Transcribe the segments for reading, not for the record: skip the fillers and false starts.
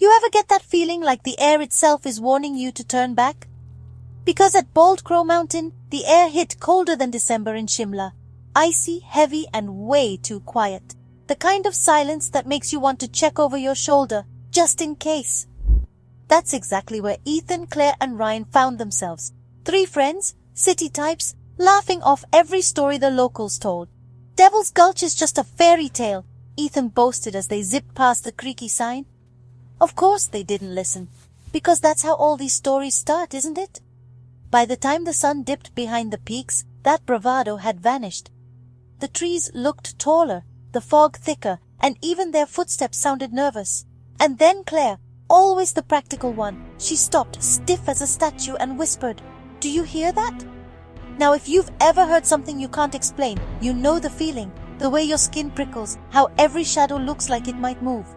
You ever get that feeling like the air itself is warning you to turn back? Because at Bald Crow Mountain, the air hit colder than December in Shimla. Icy, heavy, and way too quiet. The kind of silence that makes you want to check over your shoulder, just in case. That's exactly where Ethan, Claire, and Ryan found themselves. 3 friends, city types, laughing off every story the locals told. Devil's Gulch is just a fairy tale, Ethan boasted as they zipped past the creaky sign. Of course they didn't listen, because that's how all these stories start, isn't it? By the time the sun dipped behind the peaks, that bravado had vanished. The trees looked taller, the fog thicker, and even their footsteps sounded nervous. And then Claire, always the practical one, she stopped stiff as a statue and whispered, "Do you hear that?" Now if you've ever heard something you can't explain, you know the feeling, the way your skin prickles, how every shadow looks like it might move.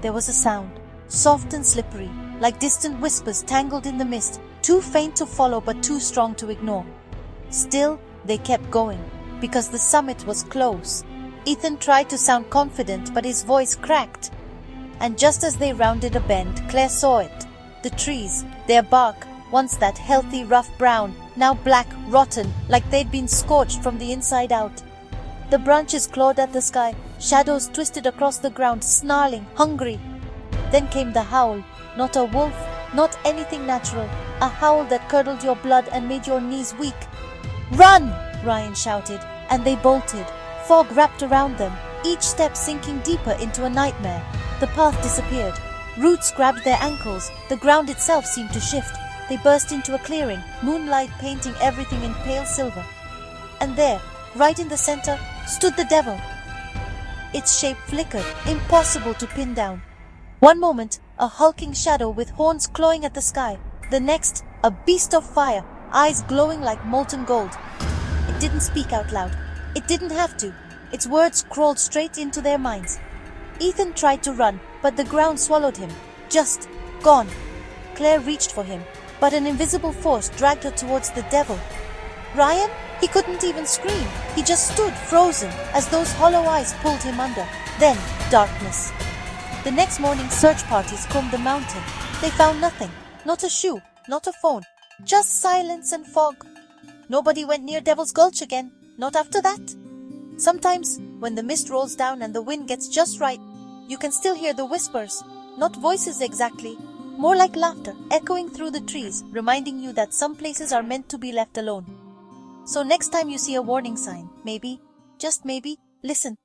There was a sound, soft and slippery, like distant whispers tangled in the mist, too faint to follow but too strong to ignore. Still, they kept going, because the summit was close. Ethan tried to sound confident, but his voice cracked. And just as they rounded a bend, Claire saw it. The trees, their bark, once that healthy rough brown, now black, rotten, like they'd been scorched from the inside out. The branches clawed at the sky, shadows twisted across the ground, snarling, hungry. Then came the howl, not a wolf, not anything natural, a howl that curdled your blood and made your knees weak. "Run!" Ryan shouted, and they bolted. Fog wrapped around them, each step sinking deeper into a nightmare. The path disappeared. Roots grabbed their ankles, the ground itself seemed to shift. They burst into a clearing, moonlight painting everything in pale silver. And there, right in the center, stood the devil. Its shape flickered, impossible to pin down. One moment, a hulking shadow with horns clawing at the sky. The next, a beast of fire, eyes glowing like molten gold. It didn't speak out loud. It didn't have to. Its words crawled straight into their minds. Ethan tried to run, but the ground swallowed him. Just gone. Claire reached for him, but an invisible force dragged her towards the devil. Ryan? He couldn't even scream. He just stood frozen as those hollow eyes pulled him under. Then, darkness. The next morning, search parties combed the mountain. They found nothing. Not a shoe, not a phone. Just silence and fog. Nobody went near Devil's Gulch again. Not after that. Sometimes, when the mist rolls down and the wind gets just right, you can still hear the whispers. Not voices exactly. More like laughter, echoing through the trees, reminding you that some places are meant to be left alone. So next time you see a warning sign, maybe, just maybe, listen.